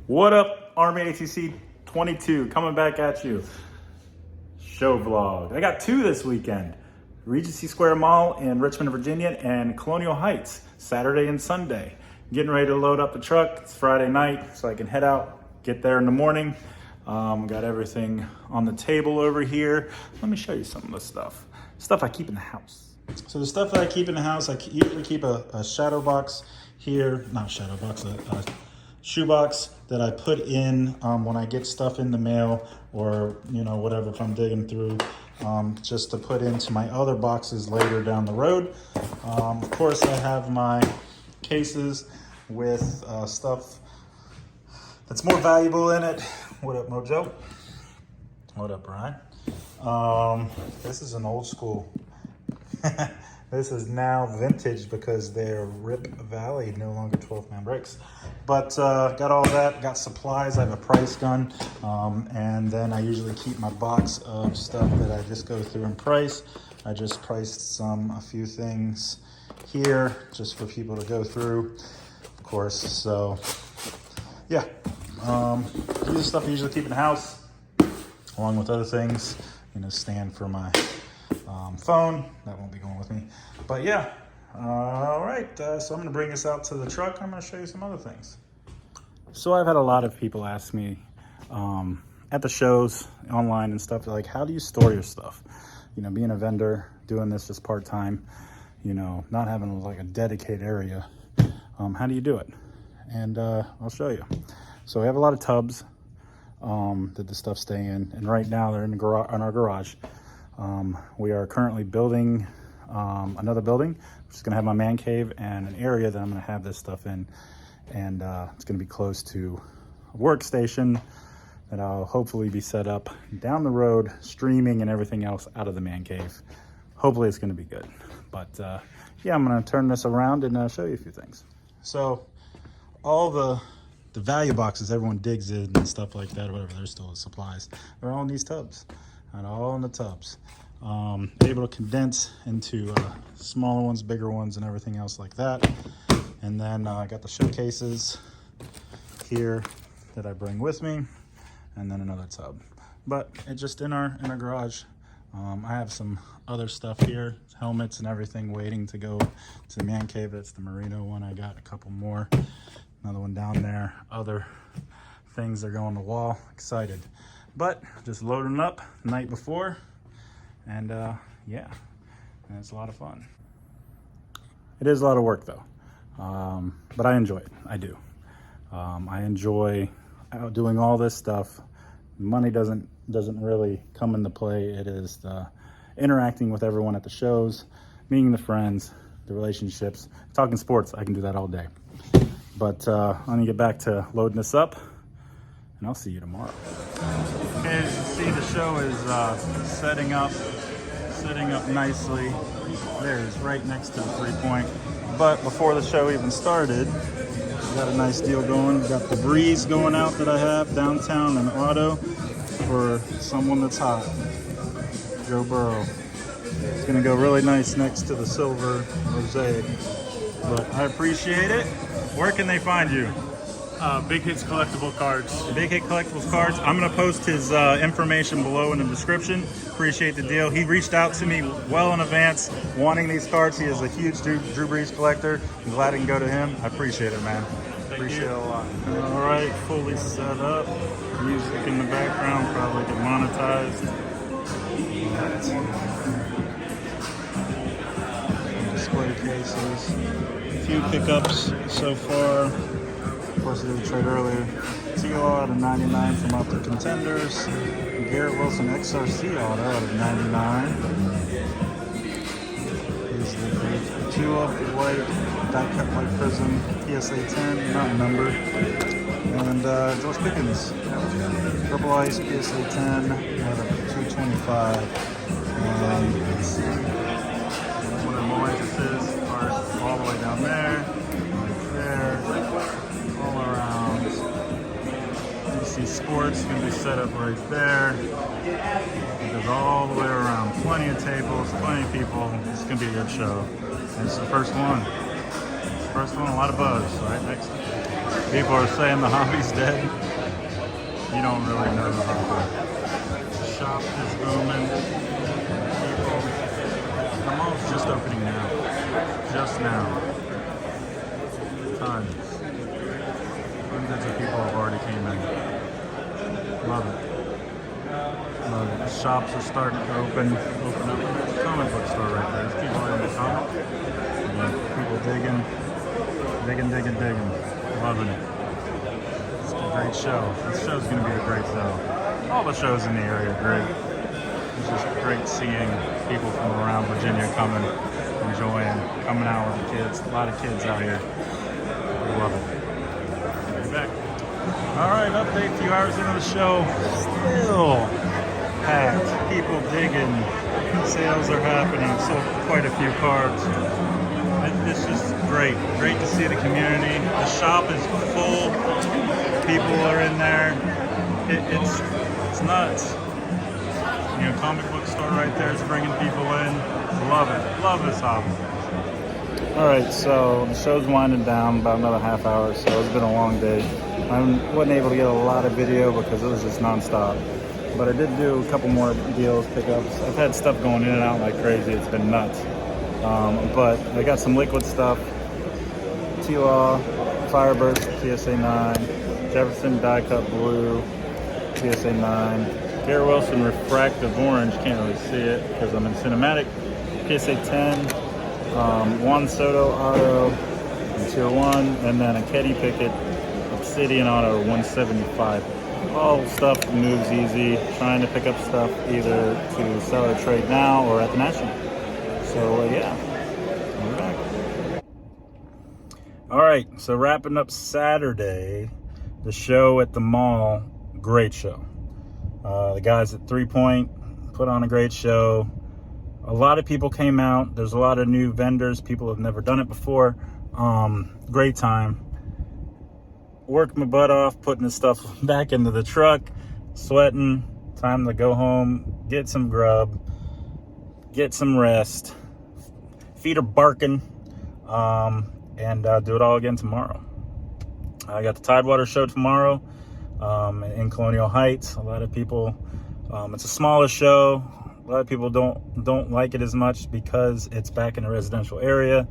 What up, RVACC 22 coming back at you. Show vlog. I got two this weekend. Regency Square Mall in Richmond, Virginia and Colonial Heights, Saturday and Sunday. Getting ready to load up the truck. It's Friday night, so I can head out, get there in the morning. Got everything on the table over here. Let me show you some of the stuff. Stuff I keep in the house. So the stuff that I keep in the house, I usually keep a shadow box here, not shadow box, a shoe box that I put in when I get stuff in the mail or, you know, whatever, if I'm digging through, just to put into my other boxes later down the road. Of course, I have my cases with stuff that's more valuable in it. What up, Mojo? What up, Brian? This is an old school. This is now vintage because they're Rip Valley, no longer 12-man brakes. But got all that, got supplies, I have a price gun, and then I usually keep my box of stuff that I just go through and price. I just priced a few things here just for people to go through, of course. So yeah, these are stuff I usually keep in the house, along with other things, you know, stand for my phone. That won't be going with me, but yeah. All right, so I'm gonna bring this out to the truck. I'm gonna show you some other things. So I've had a lot of people ask me at the shows, online and stuff, like, how do you store your stuff? You know, being a vendor, doing this just part-time, you know, not having like a dedicated area, how do you do it? And I'll show you. So we have a lot of tubs that the stuff stay in, and right now they're in the garage, in our garage. We are currently building another building, which is going to have my man cave and an area that I'm going to have this stuff in. And it's going to be close to a workstation that I'll hopefully be set up down the road, streaming and everything else out of the man cave. Hopefully it's going to be good. But yeah, I'm going to turn this around and show you a few things. So all the value boxes everyone digs in and stuff like that, or whatever, they're still supplies, they're all in these tubs. And all in the tubs. Able to condense into smaller ones, bigger ones, and everything else like that. And then I got the showcases here that I bring with me, and then another tub. But it's just in our garage. I have some other stuff here, helmets and everything waiting to go to the man cave. That's the merino one. I got a couple more, another one down there, other things that go on the wall. Excited. But just loading up the night before, and yeah, and it's a lot of fun. It is a lot of work though, but I enjoy it. I do. I enjoy doing all this stuff. Money doesn't really come into play. It is the interacting with everyone at the shows, meeting the friends, the relationships. Talking sports, I can do that all day. But I'm gonna get back to loading this up, and I'll see you tomorrow. Okay, as you can see, the show is setting up nicely. There's right next to the 3-point. But before the show even started, we got a nice deal going. We got the breeze going out that I have downtown in auto for someone that's hot. Joe Burrow. It's gonna go really nice next to the silver mosaic. But I appreciate it. Where can they find you? Big Hits Collectible Cards. Big Hit Collectibles Cards. I'm going to post his information below in the description. Appreciate the deal. He reached out to me well in advance wanting these cards. He is a huge Drew Brees collector. I'm glad I can go to him. I appreciate it, man. Appreciate it a lot. All right, fully set up. Music in the background, probably get monetized. Display cases. A few pickups so far. Of course, I did a trade earlier. T-Law out of 99 from Up to Contenders. Garrett Wilson XRC auto out of 99. Here's the Tulip White die cut white prism PSA 10, not numbered. And George Pickens, Purple Ice PSA 10 out of 225. And you can see one of the Moeses are all the way down there, right there. All around. DC Sports going to be set up right there. It goes all the way around. Plenty of tables, plenty of people. It's going to be a good show. And it's the first one. First one, a lot of buzz right next to it. People are saying the hobby's dead. You don't really know the hobby. The shop is booming. People, the mall's just opening now. Just now. Tons. Hundreds of people have already came in. Love it. Love it. The shops are starting to open up. There's a comic book store right there. There's people in the comic. People digging. Loving it. It's a great show. This show's going to be a great show. All the shows in the area are great. It's just great seeing people from around Virginia coming, enjoying, coming out with the kids. A lot of kids out here. We love it. Be back. All right, update. A few hours into the show. Still packed. People digging. Sales are happening. Sold quite a few cards. It's just great to see the community. The shop is full. People are in there. It's nuts. You know, comic book store right there is bringing people in. Love it. Love this hobby. All right, so the show's winding down about another half hour, so it's been a long day. I wasn't able to get a lot of video because it was just nonstop. But I did do a couple more deals, pickups. I've had stuff going in and out like crazy. It's been nuts. But I got some liquid stuff. T-Law, Fireburst, PSA 9, Jefferson Die Cut Blue, PSA 9, Garrett Wilson Refractive Orange, can't really see it because I'm in cinematic, PSA 10, Juan Soto Auto, Tier 1, and then a Kenny Pickett Obsidian Auto 175. All stuff moves easy, trying to pick up stuff either to sell or trade now or at the National. So yeah, we're back. All right, so wrapping up Saturday, the show at the mall, great show. The guys at 3 Point put on a great show. A lot of people came out. There's a lot of new vendors. People have never done it before. Great time. Worked my butt off, putting the stuff back into the truck, sweating. Time to go home, get some grub, get some rest. Feet are barking, and do it all again tomorrow. I got the Tidewater show tomorrow in Colonial Heights. A lot of people, it's a smaller show. A lot of people don't like it as much because it's back in a residential area,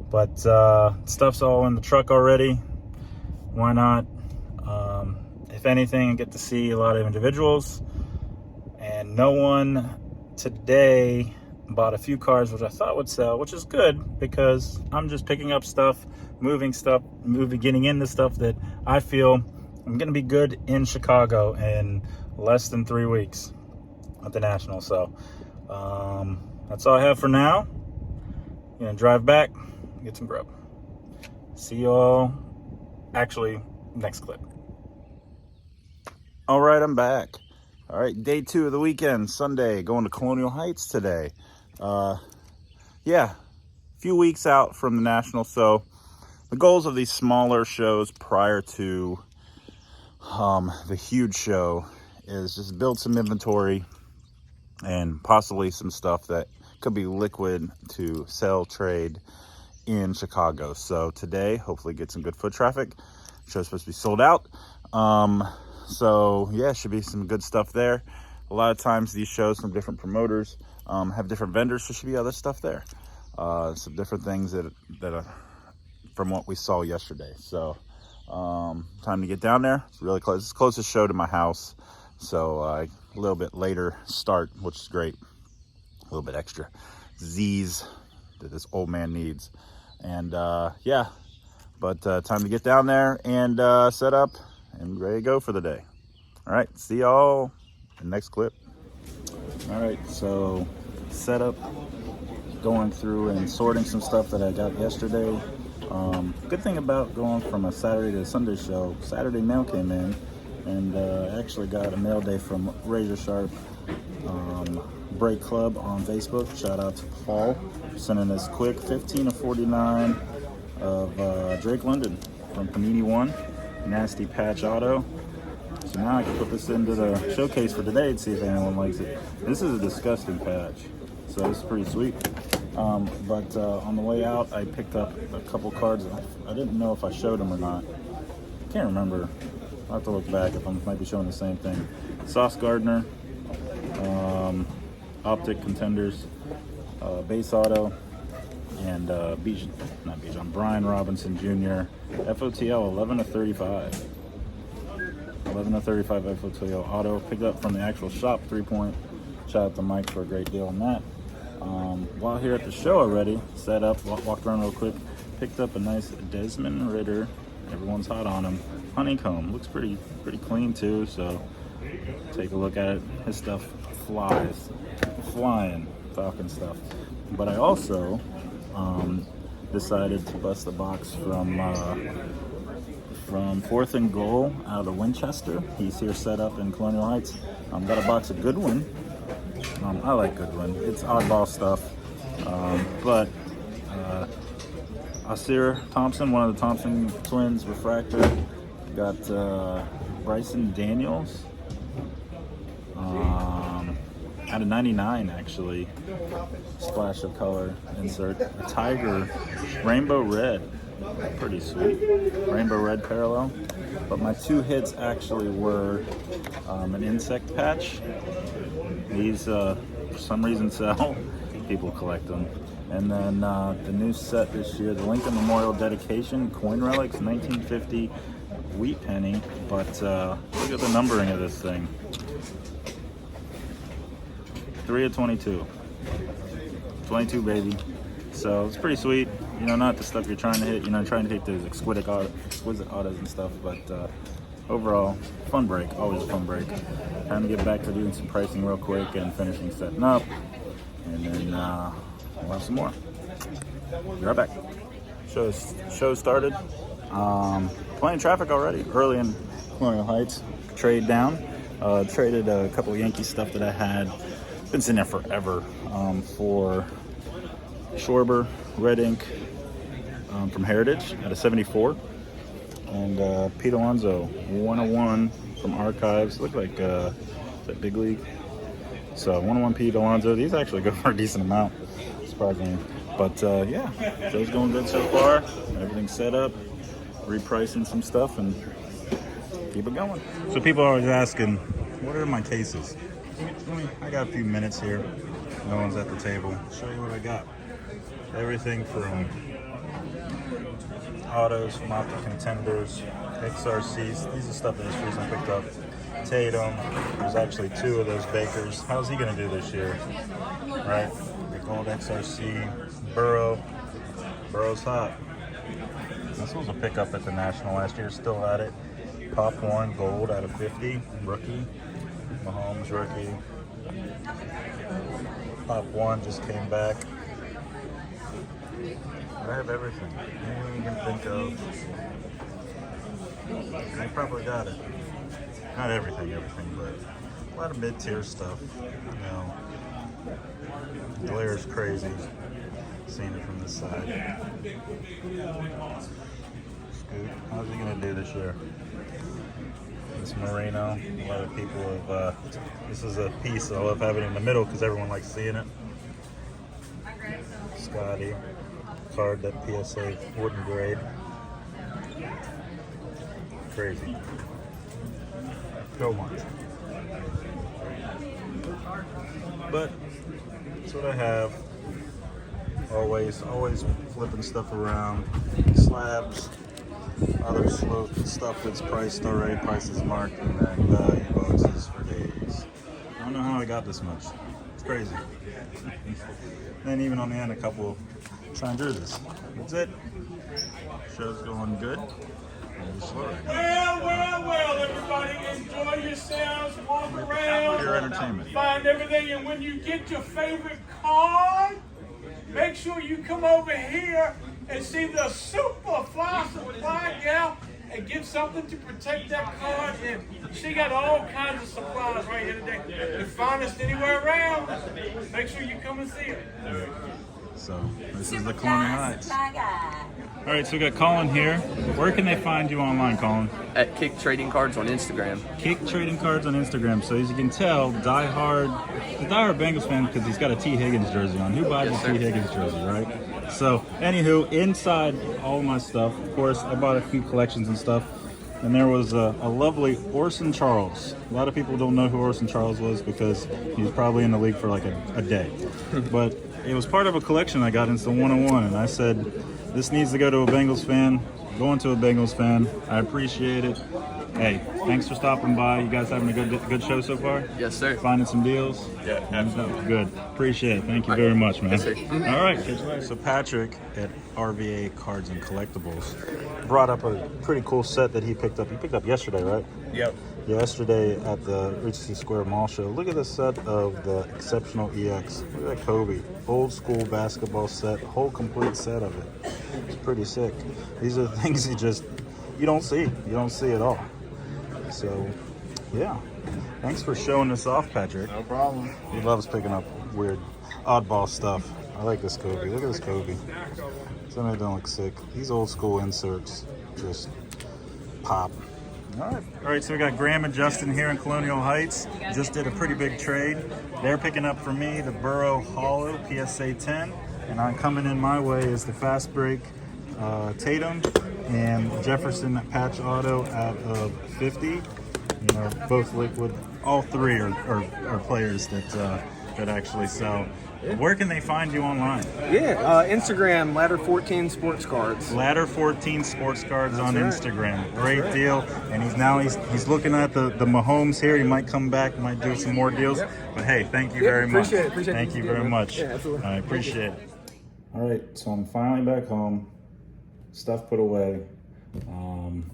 but stuff's all in the truck already. Why not? If anything, I get to see a lot of individuals, and no one today bought a few cars which I thought would sell, which is good because I'm just picking up stuff, getting into stuff that I feel I'm going to be good in Chicago in less than 3 weeks at the National. So that's all I have for now. Gonna drive back, get some grub. See y'all actually next clip. All right, I'm back. All right, day 2 of the weekend, Sunday, going to Colonial Heights today. Yeah, a few weeks out from the National. So the goals of these smaller shows prior to the huge show is just build some inventory and possibly some stuff that could be liquid to sell, trade in Chicago. So today, hopefully get some good foot traffic. Show's supposed to be sold out. So yeah, should be some good stuff there. A lot of times these shows from different promoters have different vendors, so should be other stuff there. Some different things that are from what we saw yesterday. So time to get down there. It's really close. It's the closest show to my house. So a little bit later start, which is great. A little bit extra Z's that this old man needs. And yeah, but time to get down there and set up and ready to go for the day. All right, see y'all in the next clip. All right, so set up, going through and sorting some stuff that I got yesterday. Good thing about going from a Saturday to a Sunday show, Saturday mail came in, and actually got a mail day from Razor Sharp Break Club on Facebook. Shout out to Paul, sending this quick 15 of 49 of Drake London from Panini One, Nasty Patch Auto. So now I can put this into the showcase for today and see if anyone likes it. This is a disgusting patch, so this is pretty sweet. But on the way out, I picked up a couple cards. I didn't know if I showed them or not. can't remember. I'll have to look back if I might be showing the same thing. Sauce Gardner, Optic Contenders, Base Auto, and Brian Robinson Jr. FOTL 11 of 35. 11 of 35 FOTL auto. Picked up from the actual shop, 3-point. Shout out to Mike for a great deal on that. While here at the show already, set up, walked around real quick, picked up a nice Desmond Ritter. Everyone's hot on him. Honeycomb, looks pretty clean too, so take a look at it. His stuff flies, flying, talking stuff. But I also decided to bust a box from 4th and Goal out of the Winchester. He's here set up in Colonial Heights. Got a box of Goodwin. I like Goodwin. It's oddball stuff, but Asir Thompson, one of the Thompson twins, refractor. Got Bryson Daniels out of 99, actually. Splash of color insert. A Tiger Rainbow Red, pretty sweet. Rainbow Red parallel. But my 2 hits actually were an insect patch. These for some reason sell. People collect them. And then the new set this year, the Lincoln Memorial Dedication Coin Relics 1950 Wheat Penny. But look at the numbering of this thing. 3 of 22. 22, baby. So it's pretty sweet. You know, not the stuff you're trying to hit. You know, trying to hit those exquisite autos and stuff. But overall, fun break. Always a fun break. Time to get back to doing some pricing real quick and finishing setting up. And then we'll have some more. Be right back. Show started. Plenty of traffic already. Early in Colonial Heights. Trade down. Traded a couple of Yankee stuff that I had. Been sitting there forever for Schwarber Red Ink from Heritage at a 74. And Pete Alonso 101 from Archives. Look like is that Big League? So 101 Pete Alonso. These actually go for a decent amount, surprisingly. But yeah, show's going good so far. Everything's set up, repricing some stuff, and keep it going. So people are always asking, what are my cases? I got a few minutes here. No one's at the table. Show you what I got. Everything from autos, from Optic Contenders, XRCs. These are stuff that just recently picked up. Tatum. There's actually 2 of those Bakers. How's he going to do this year? Right? The gold XRC. Burrow's hot. This was a pickup at the National last year. Still at it. Pop 1 gold out of 50. Rookie. Mahomes rookie. Pop 1 just came back. I have everything. Anything you can think of. I probably got it. Not everything, but a lot of mid-tier stuff. You know, glare's crazy. Seeing it from this side. Scoot, how's he gonna do this year? This Moreno, a lot of people have, this is a piece I love having in the middle because everyone likes seeing it. Scotty, card that PSA wooden grade. Crazy. Go much. But that's what I have. Always flipping stuff around. Slabs. Other stuff that's priced already, prices marked, and then value boxes for days. I don't know how I got this much. It's crazy. Then even on the end, a couple signed jerseys. That's it. Show's going good. Well, everybody, enjoy yourselves, walk around, Pure entertainment. find everything, and when you get your favorite card, make sure you come over here and see the super fly supply gal and get something to protect that card. And she got all kinds of supplies right here today. The finest anywhere around. Make sure you come and see her. So this is the Colonial Heights. All right, so we got Colin here. Where can they find you online, Colin? At Kick Trading Cards on Instagram. Kick Trading Cards on Instagram. So as you can tell, he's a diehard Bengals fan because he's got a T. Higgins jersey on. Who buys a T. Higgins jersey, right? So, anywho, inside all my stuff, of course, I bought a few collections and stuff. And there was a lovely Orson Charles. A lot of people don't know who Orson Charles was because he was probably in the league for like a day. But it was part of a collection I got into 101, and I said, this needs to go to a Bengals fan. Going to a Bengals fan. I appreciate it. Hey, thanks for stopping by. You guys having a good show so far? Yes, sir. Finding some deals? Yeah, absolutely. Good. Appreciate it. Thank you very much, man. Yes, sir. All right, catch you later. So Patrick at RVA Cards and Collectibles brought up a pretty cool set that he picked up. He picked up yesterday, right? Yep. Yesterday at the Regency Square Mall show. Look at this set of the Exceptional EX. Look at that Kobe. Old school basketball set. Whole complete set of it. It's pretty sick. These are the things you don't see. You don't see at all. So, yeah. Thanks for showing this off, Patrick. No problem. He loves picking up weird, oddball stuff. I like this Kobe. Look at this Kobe. Some of them don't look sick. These old school inserts just pop. All right, so we got Graham and Justin here in Colonial Heights. Just did a pretty big trade. They're picking up for me the Burrow Hollow PSA 10, and I'm coming in my way is the Fast Break Tatum and Jefferson Patch Auto out of 50. You know, both liquid. All three are players that actually sell. Where can they find you online? Yeah, Instagram, Ladder 14 Sports Cards. Ladder 14 Sports Cards on right. Instagram. Great deal. And he's looking at the Mahomes here. He might come back, might do some more deals. But hey, thank you very much. Appreciate it. Thank you very much. Yeah, absolutely. I appreciate it. All right, so I'm finally back home. Stuff put away.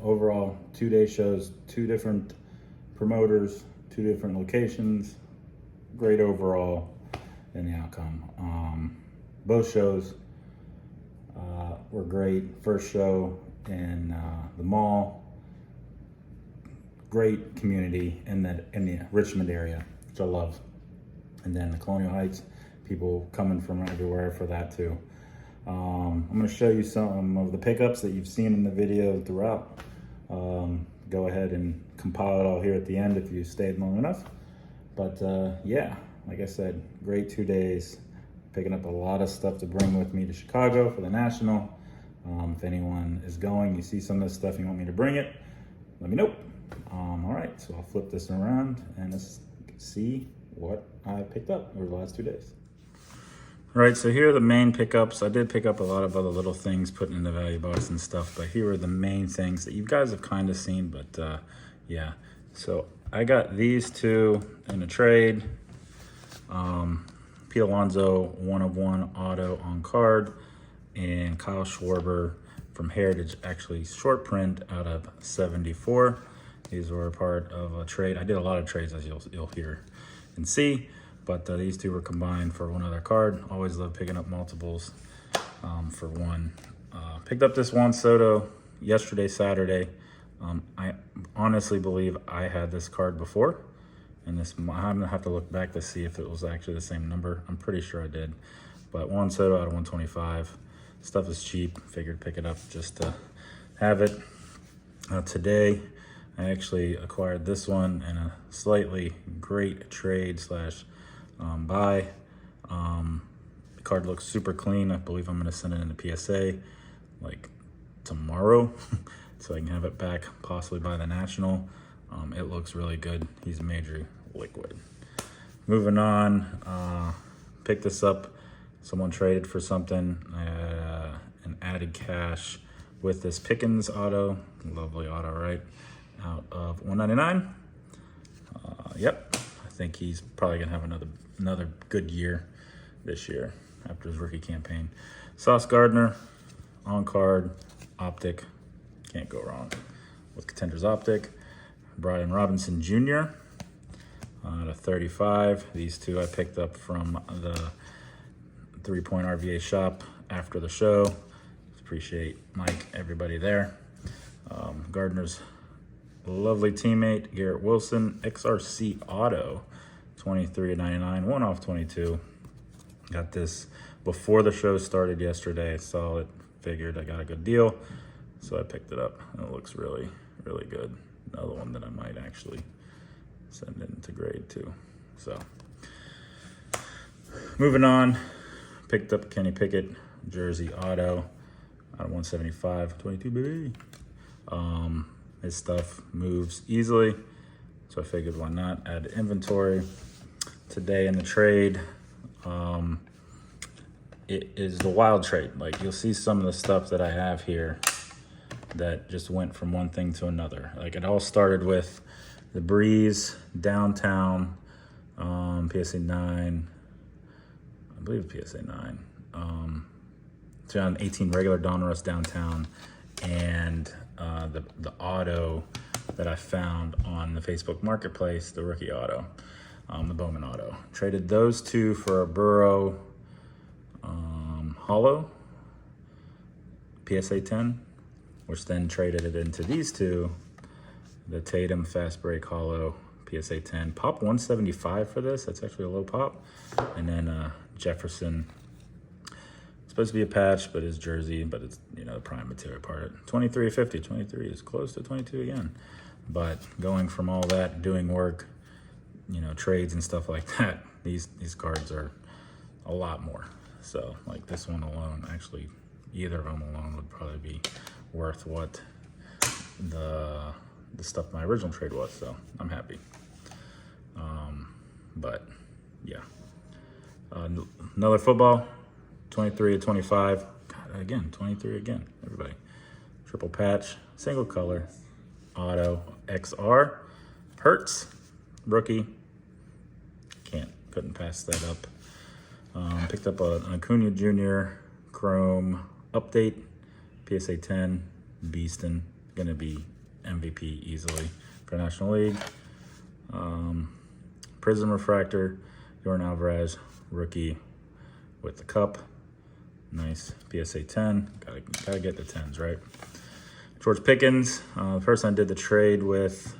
Overall, 2-day shows, 2 different promoters, 2 different locations. Great overall in the outcome. Both shows were great. First show in the mall, great community in the Richmond area, which I love. And then the Colonial Heights, people coming from everywhere for that too. I'm going to show you some of the pickups that you've seen in the video throughout. Go ahead and compile it all here at the end if you stayed long enough. But yeah, like I said, great 2 days. Picking up a lot of stuff to bring with me to Chicago for the National. If anyone is going, you see some of this stuff, you want me to bring it, let me know. All right, so I'll flip this around and let's see what I picked up over the last 2 days. All right, so here are the main pickups. I did pick up a lot of other little things, putting in the value box and stuff, but here are the main things that you guys have kind of seen, but yeah. So I got these 2 in a trade. Pete Alonso 1/1 auto on card, and Kyle Schwarber from Heritage, actually short print out of 74. These were a part of a trade. I did a lot of trades, as you'll hear and see, but these 2 were combined for one other card. Always love picking up multiples for one. Picked up this Juan Soto yesterday, Saturday. I honestly believe I had this card before, and this I'm gonna have to look back to see if it was actually the same number. I'm pretty sure I did, but Juan Soto out of 125. Stuff is cheap. Figured pick it up just to have it. Today, I actually acquired this one in a slightly great trade slash buy. The card looks super clean. I believe I'm gonna send it in the PSA like tomorrow, so I can have it back possibly by the National. It looks really good. He's a major liquid. Moving on, picked this up. Someone traded for something, and added cash with this Pickens auto. Lovely auto, right? Out of 199. Yep, I think he's probably gonna have another good year this year after his rookie campaign. Sauce Gardner on card, optic, can't go wrong with Contenders optic. Brian Robinson Jr. Out of 35. These 2 I picked up from the Point RVA shop after the show. Appreciate Mike, everybody there. Gardner's lovely teammate, Garrett Wilson, XRC Auto, 23/99, 1 off 22. Got this before the show started yesterday. I saw it, figured I got a good deal, so I picked it up, and it looks really, really good. Another one that I might actually send into grade too. So, moving on, picked up Kenny Pickett, Jersey Auto, out of 175, 22 baby. His stuff moves easily, so I figured why not add inventory. Today in the trade, it is the wild trade. Like, you'll see some of the stuff that I have here that just went from one thing to another. Like, it all started with the Breeze downtown, PSA 9, I believe PSA 9, 2018 regular Donruss downtown, and the auto that I found on the Facebook Marketplace, the rookie auto, the Bowman auto. Traded those two for a Burrow Hollow PSA 10, which then traded it into these two, the Tatum Fast Break Hollow PSA 10. Pop 175 for this. That's actually a low pop. And then Jefferson. It's supposed to be a patch, but it's jersey, but it's, you know, the prime material part of it. 23.50. 23 is close to 22 again. But going from all that, doing work, you know, trades and stuff like that, these cards are a lot more. So, like, this one alone, actually, either of them alone would probably be worth what the stuff my original trade was. So I'm happy. But yeah, another football, 23 to 25. God, again, 23 again. Everybody, triple patch, single color, auto XR, Hertz, rookie. Couldn't pass that up. Picked up an Acuna Jr. Chrome update, PSA 10, Beastin', gonna be MVP easily for National League. Prism Refractor, Jordan Alvarez, rookie with the cup. Nice PSA 10. Gotta get the 10s, right? George Pickens, the person I did the trade with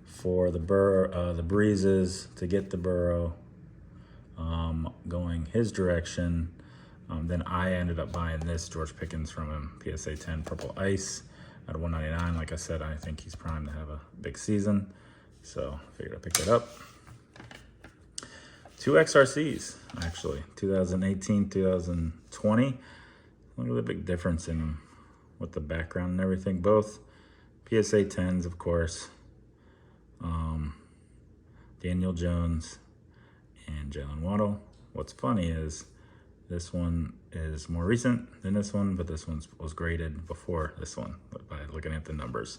for the Breezes to get the Burrow going his direction. Then I ended up buying this George Pickens from him, PSA 10 Purple Ice at $199. Like I said, I think he's primed to have a big season, so I figured I'd pick it up. 2 XRCs, actually, 2018, 2020. Look at the big difference in them with the background and everything. Both PSA 10s, of course. Daniel Jones and Jalen Waddle. What's funny is this one is more recent than this one, but this one was graded before this one by looking at the numbers.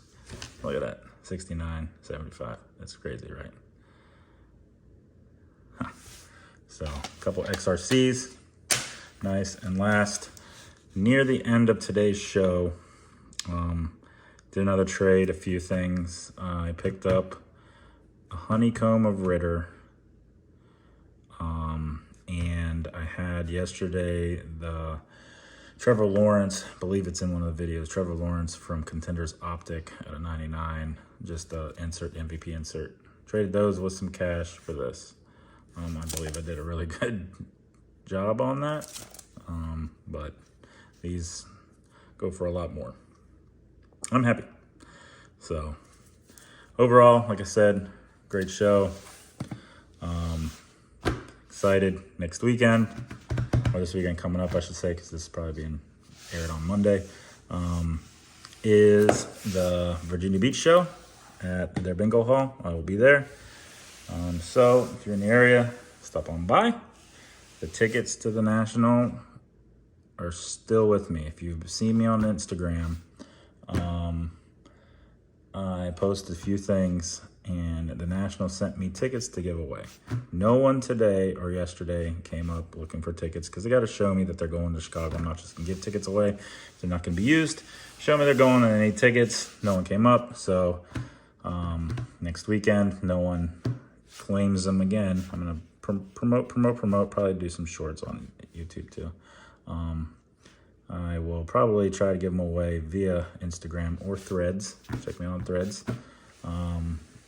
Look at that, 69, 75. That's crazy, right? Huh. So a couple XRCs, nice. And last, near the end of today's show, did another trade, a few things. I picked up a honeycomb of Ritter. And I had yesterday the Trevor Lawrence, I believe it's in one of the videos, Trevor Lawrence from Contenders Optic at a 99, just a insert, MVP insert. Traded those with some cash for this. I believe I did a really good job on that, but these go for a lot more. I'm happy. So overall, like I said, great show. Excited next weekend, or this weekend coming up, I should say, because this is probably being aired on Monday, is the Virginia Beach show at their bingo hall. I will be there. So if you're in the area, stop on by. The tickets to the National are still with me. If you've seen me on Instagram, I posted a few things, and the National sent me tickets to give away. No one today or yesterday came up looking for tickets, because they got to show me that they're going to Chicago. I'm not just going to give tickets away. They're not going to be used. Show me they're going and they need tickets. No one came up. So next weekend, no one claims them again. I'm going to promote, probably do some shorts on YouTube too. I will probably try to give them away via Instagram or Threads. Check me out on Threads.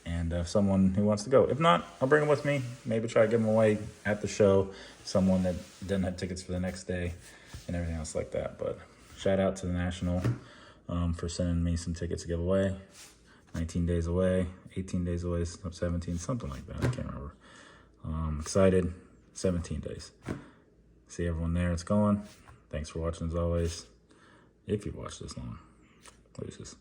And someone who wants to go. If not, I'll bring them with me. Maybe try to give them away at the show. Someone that didn't have tickets for the next day and everything else like that. But shout out to the National for sending me some tickets to give away. 19 days away, 18 days away, 17, something like that. I can't remember. Excited. 17 days. See everyone there. It's going. Thanks for watching as always. If you've watched this long. What is this?